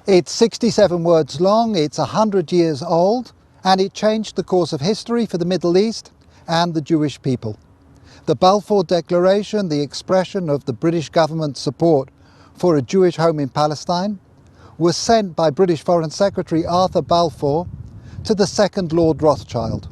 It's 67 words long, it's 100 years old, and it changed the course of history for the Middle East and the Jewish people. The Balfour Declaration, the expression of the British government's support for a Jewish home in Palestine, was sent by British Foreign Secretary Arthur Balfour to the second Lord Rothschild.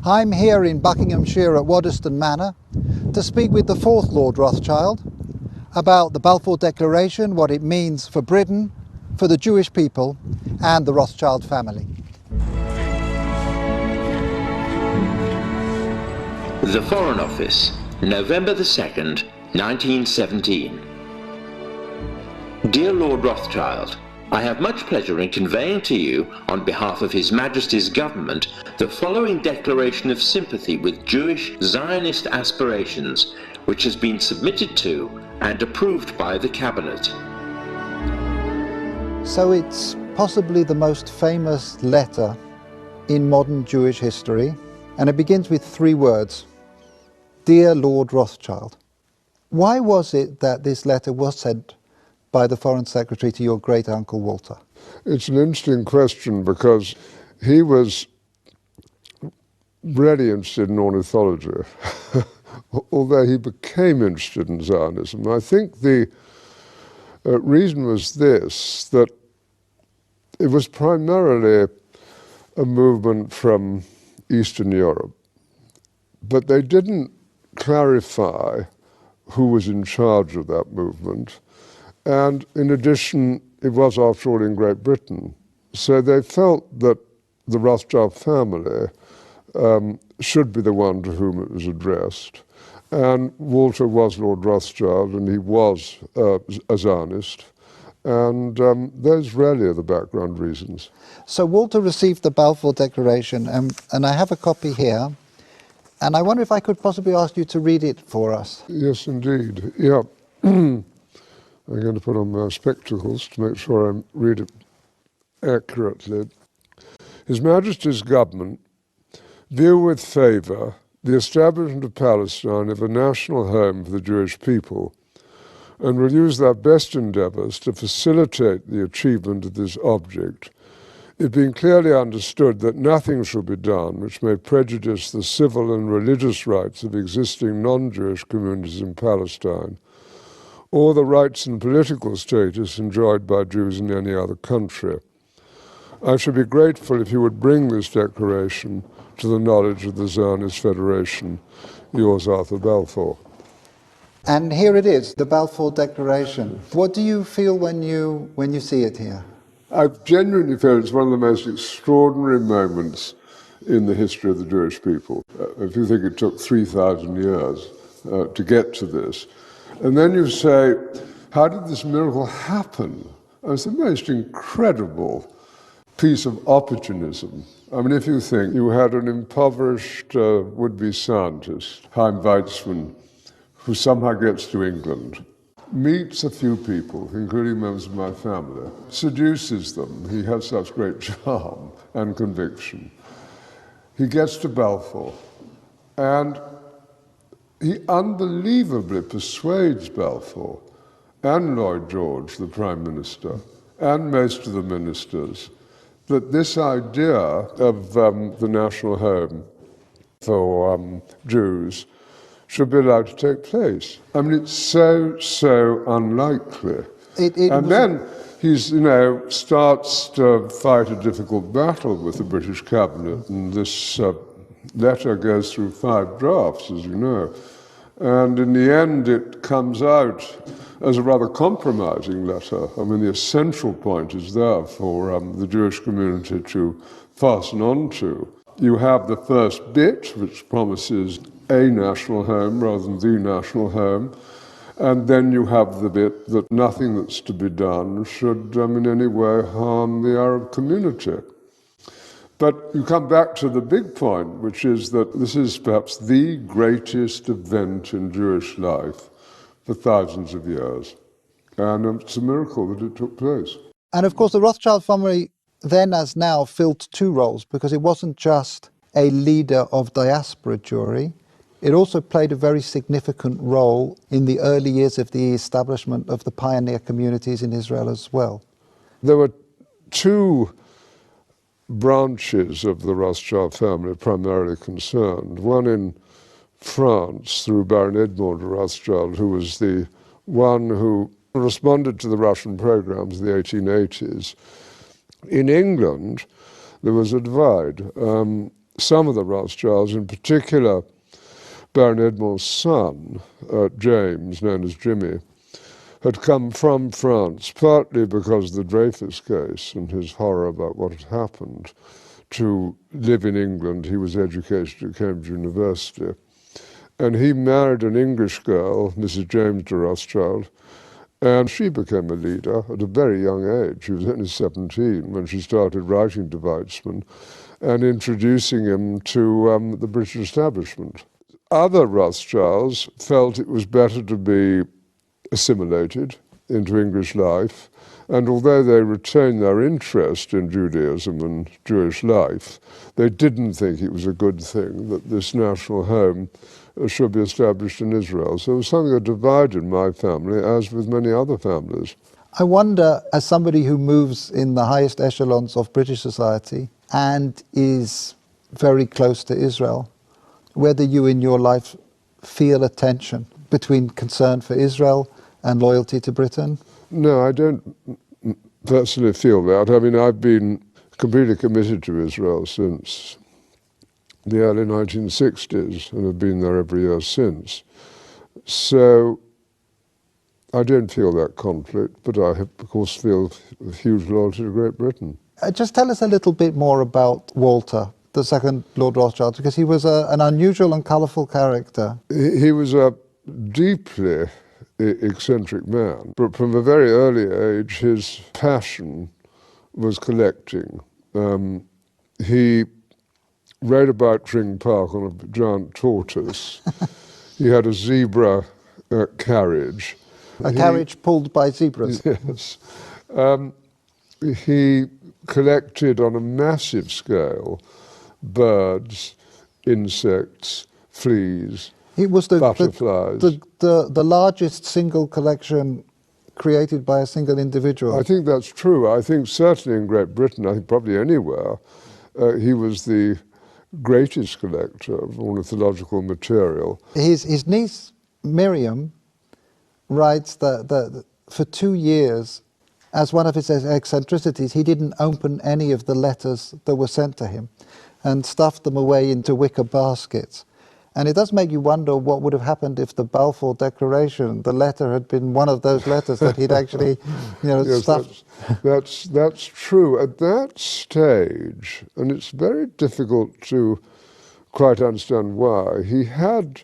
I'm here in Buckinghamshire at Waddesdon Manor to speak with the fourth Lord Rothschild about the Balfour Declaration, what it means for Britain, for the Jewish people and the Rothschild family. The Foreign Office, November the 2nd, 1917. Dear Lord Rothschild, I have much pleasure in conveying to you, on behalf of His Majesty's Government, the following declaration of sympathy with Jewish Zionist aspirations, which has been submitted to and approved by the Cabinet. So it's possibly the most famous letter in modern Jewish history, and it begins with 3 words: Dear Lord Rothschild. Why was it that this letter was sent by the Foreign Secretary to your great-uncle Walter? It's an interesting question because he was really interested in ornithology, although he became interested in Zionism. I think the reason was this, that it was primarily a movement from Eastern Europe, but they didn't clarify who was in charge of that movement. And in addition, it was, after all, in Great Britain. So they felt that the Rothschild family should be the one to whom it was addressed. And Walter was Lord Rothschild, and he was a Zionist. And those really are the background reasons. So Walter received the Balfour Declaration, and I have a copy here. And I wonder if I could possibly ask you to read it for us. Yes, indeed. Yeah. I'm going to put on my spectacles to make sure I read it accurately. His Majesty's Government view with favour the establishment of Palestine as a national home for the Jewish people, and will use their best endeavours to facilitate the achievement of this object, it being clearly understood that nothing shall be done which may prejudice the civil and religious rights of existing non-Jewish communities in Palestine, or the rights and political status enjoyed by Jews in any other country. I should be grateful if you would bring this declaration to the knowledge of the Zionist Federation. Yours, Arthur Balfour. And here it is, the Balfour Declaration. What do you feel when you see it here? I genuinely feel it's one of the most extraordinary moments in the history of the Jewish people. If you think it took 3,000 years to get to this, and then you say, how did this miracle happen? It's the most incredible piece of opportunism. I mean, if you think you had an impoverished would-be scientist, Chaim Weizmann, who somehow gets to England, meets a few people, including members of my family, seduces them. He has such great charm and conviction. He gets to Balfour, and he unbelievably persuades Balfour and Lloyd George, the Prime Minister, and most of the ministers, that this idea of the national home for Jews should be allowed to take place. I mean, it's so unlikely. And then he's, starts to fight a difficult battle with the British cabinet, and this letter goes through 5 drafts, as you know. And in the end, it comes out as a rather compromising letter. I mean, the essential point is there for the Jewish community to fasten on to. You have the first bit, which promises a national home rather than the national home, and then you have the bit that nothing that's to be done should in any way harm the Arab community. But you come back to the big point, which is that this is perhaps the greatest event in Jewish life for thousands of years. And it's a miracle that it took place. And of course, the Rothschild family then as now filled two roles, because it wasn't just a leader of diaspora Jewry, it also played a very significant role in the early years of the establishment of the pioneer communities in Israel as well. There were two branches of the Rothschild family primarily concerned. One in France through Baron Edmond de Rothschild, who was the one who responded to the Russian programs of the 1880s. In England, there was a divide. Some of the Rothschilds, in particular Baron Edmond's son, James, known as Jimmy, had come from France, partly because of the Dreyfus case and his horror about what had happened, to live in England. He was educated at Cambridge University. And he married an English girl, Mrs. James de Rothschild, and she became a leader at a very young age. She was only 17 when she started writing to Weizmann and introducing him to the British establishment. Other Rothschilds felt it was better to be assimilated into English life, and although they retained their interest in Judaism and Jewish life, they didn't think it was a good thing that this national home should be established in Israel. So it was something that divided my family, as with many other families. I wonder, as somebody who moves in the highest echelons of British society and is very close to Israel, whether you in your life feel a tension between concern for Israel and loyalty to Britain? No, I don't personally feel that. I mean, I've been completely committed to Israel since the early 1960s and have been there every year since. So I don't feel that conflict, but I, of course, feel a huge loyalty to Great Britain. Just tell us a little bit more about Walter, the second Lord Rothschild, because he was an unusual and colourful character. He was a deeply eccentric man, but from a very early age his passion was collecting. He rode about Tring Park on a giant tortoise. He had a zebra carriage. A carriage pulled by zebras. Yes. He collected on a massive scale birds, insects, fleas, It was butterflies. the largest single collection created by a single individual. I think that's true. I think certainly in Great Britain, I think probably anywhere, he was the greatest collector of ornithological material. His niece, Miriam, writes that for 2 years, as one of his eccentricities, he didn't open any of the letters that were sent to him and stuffed them away into wicker baskets. And it does make you wonder what would have happened if the Balfour Declaration, the letter, had been one of those letters that he'd actually, Yes, stuffed. that's true. At that stage, and it's very difficult to quite understand why, he had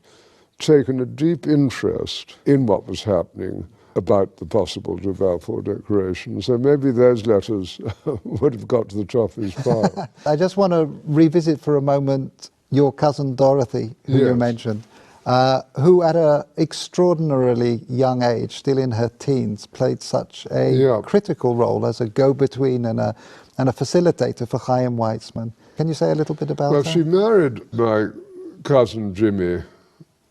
taken a deep interest in what was happening about the possible Balfour Declaration. So maybe those letters would have got to the top of his pile. I just want to revisit for a moment your cousin Dorothy, who you Yes. mentioned, who at an extraordinarily young age, still in her teens, played such a critical role as a go-between and a facilitator for Chaim Weizmann. Can you say a little bit about Well, her? she married my cousin Jimmy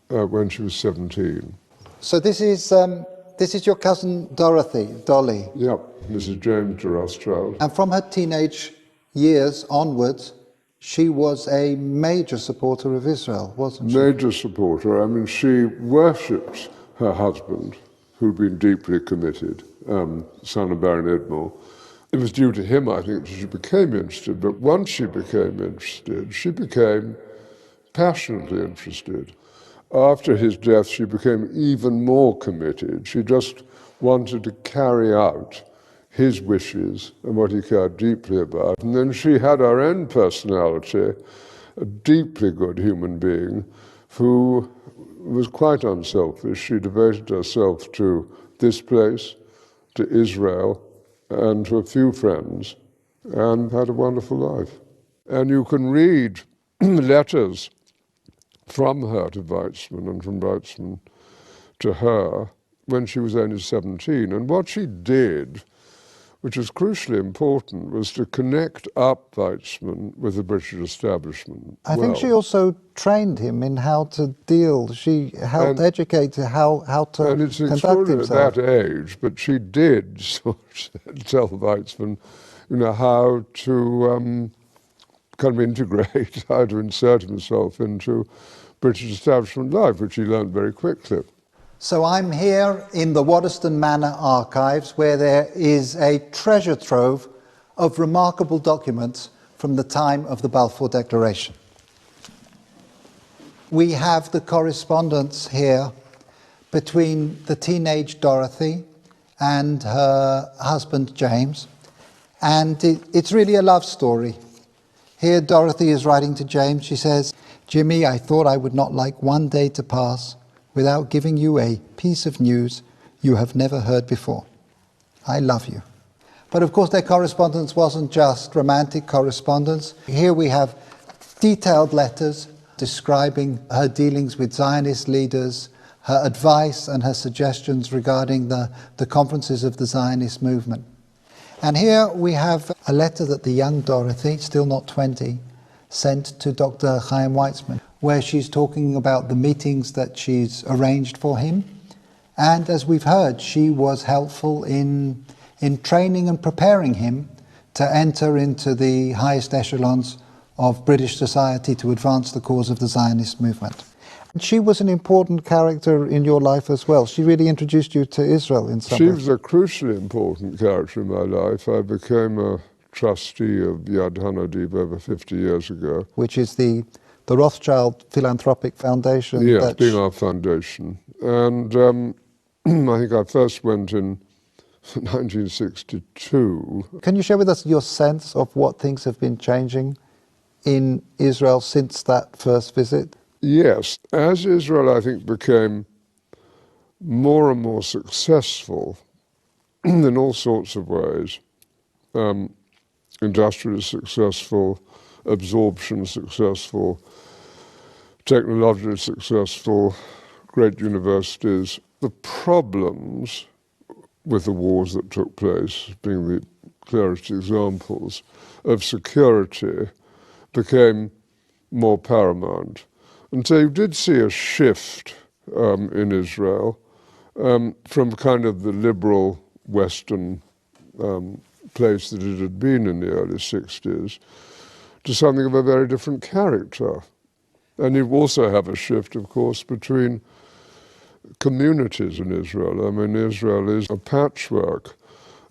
when she was 17. So this is your cousin Dorothy, Dolly. Yep, Mrs. James de Rothschild. And from her teenage years onwards, she was a major supporter of Israel, wasn't she? Major supporter. I mean, she worshipped her husband, who'd been deeply committed, son of Baron Edmond. It was due to him, I think, that she became interested. But once she became interested, she became passionately interested. After his death, she became even more committed. She just wanted to carry out his wishes and what he cared deeply about. And then she had her own personality, a deeply good human being who was quite unselfish. She devoted herself to this place, to Israel, and to a few friends, and had a wonderful life. And you can read letters from her to Weizmann and from Weizmann to her when she was only 17. And what she did which was crucially important, was to connect up Weizmann with the British establishment. I think she also trained him in how to deal. She helped educate how to and it's conduct extraordinary himself. at that age, but she did sort of tell Weizmann, how to kind of integrate, how to insert himself into British establishment life, which he learned very quickly. So I'm here in the Waddesdon Manor archives, where there is a treasure trove of remarkable documents from the time of the Balfour Declaration. We have the correspondence here between the teenage Dorothy and her husband James, and it's really a love story. Here Dorothy is writing to James. She says, "Jimmy, I thought I would not like one day to pass without giving you a piece of news you have never heard before. I love you." But of course their correspondence wasn't just romantic correspondence. Here we have detailed letters describing her dealings with Zionist leaders, her advice and her suggestions regarding the conferences of the Zionist movement. And here we have a letter that the young Dorothy, still not 20, sent to Dr. Chaim Weizmann, where she's talking about the meetings that she's arranged for him. And as we've heard, she was helpful in training and preparing him to enter into the highest echelons of British society to advance the cause of the Zionist movement. She was an important character in your life as well. She really introduced you to Israel in some way. She was a crucially important character in my life. I became a trustee of Yad Hanadiv over 50 years ago. Which is the Rothschild philanthropic foundation. Yes, being our foundation. And I think I first went in 1962. Can you share with us your sense of what things have been changing in Israel since that first visit? Yes. As Israel, I think, became more and more successful in all sorts of ways, industrially successful, absorption successful, technologically successful, great universities, the problems with the wars that took place, being the clearest examples, of security became more paramount. And so you did see a shift in Israel from kind of the liberal Western place that it had been in the early 60s to something of a very different character. And you also have a shift, of course, between communities in Israel. I mean, Israel is a patchwork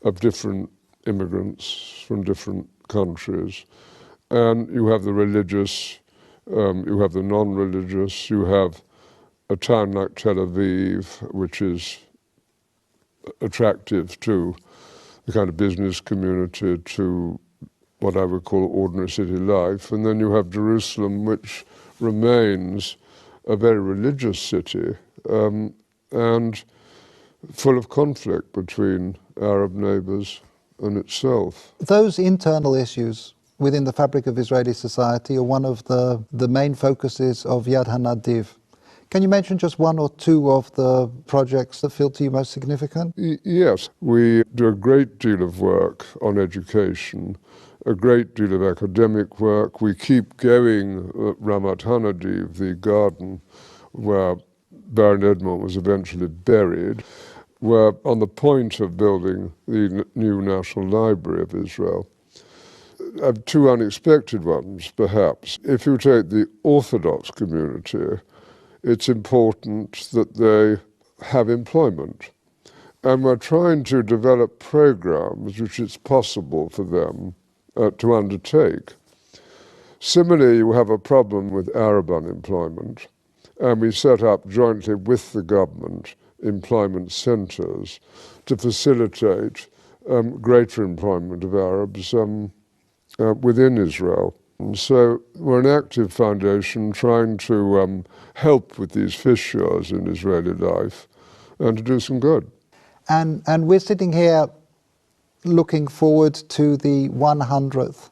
of different immigrants from different countries. And you have the religious, you have the non-religious, you have a town like Tel Aviv, which is attractive to the kind of business community, to what I would call ordinary city life. And then you have Jerusalem, which remains a very religious city and full of conflict between Arab neighbors and itself. Those internal issues within the fabric of Israeli society are one of the main focuses of Yad Hanadiv. Can you mention just one or two of the projects that feel to you most significant? Yes, we do a great deal of work on education, a great deal of academic work. We keep going at Ramat Hanadiv, the garden where Baron Edmond was eventually buried. We're on the point of building the new National Library of Israel. I have two unexpected ones, perhaps. If you take the Orthodox community, it's important that they have employment. And we're trying to develop programs which it's possible for them to undertake. Similarly, you have a problem with Arab unemployment, and we set up jointly with the government employment centres to facilitate greater employment of Arabs within Israel. And so we're an active foundation trying to help with these fissures in Israeli life and to do some good. And we're sitting here looking forward to the 100th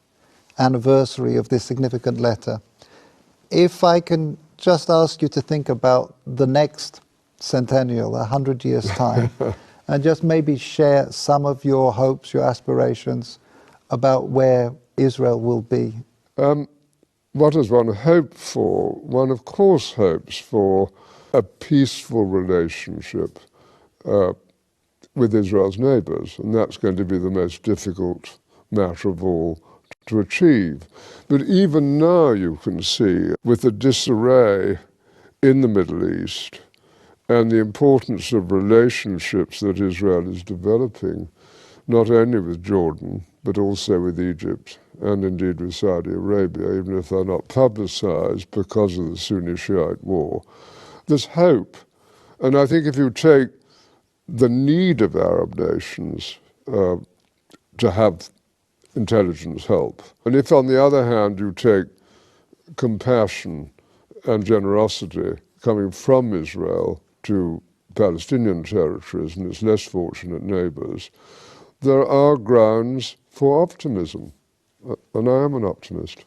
anniversary of this significant letter. If I can just ask you to think about the next centennial, 100 years' time, and just maybe share some of your hopes, your aspirations about where Israel will be? What does one hope for? One, of course, hopes for a peaceful relationship with Israel's neighbours, and that's going to be the most difficult matter of all to achieve. But even now you can see, with the disarray in the Middle East and the importance of relationships that Israel is developing, not only with Jordan, but also with Egypt and indeed with Saudi Arabia, even if they're not publicized because of the Sunni-Shiite war, there's hope. And I think if you take the need of Arab nations to have intelligence help, and if on the other hand you take compassion and generosity coming from Israel to Palestinian territories and its less fortunate neighbors, there are grounds for optimism, and I am an optimist.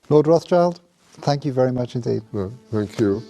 Lord Rothschild, thank you very much indeed. No, thank you.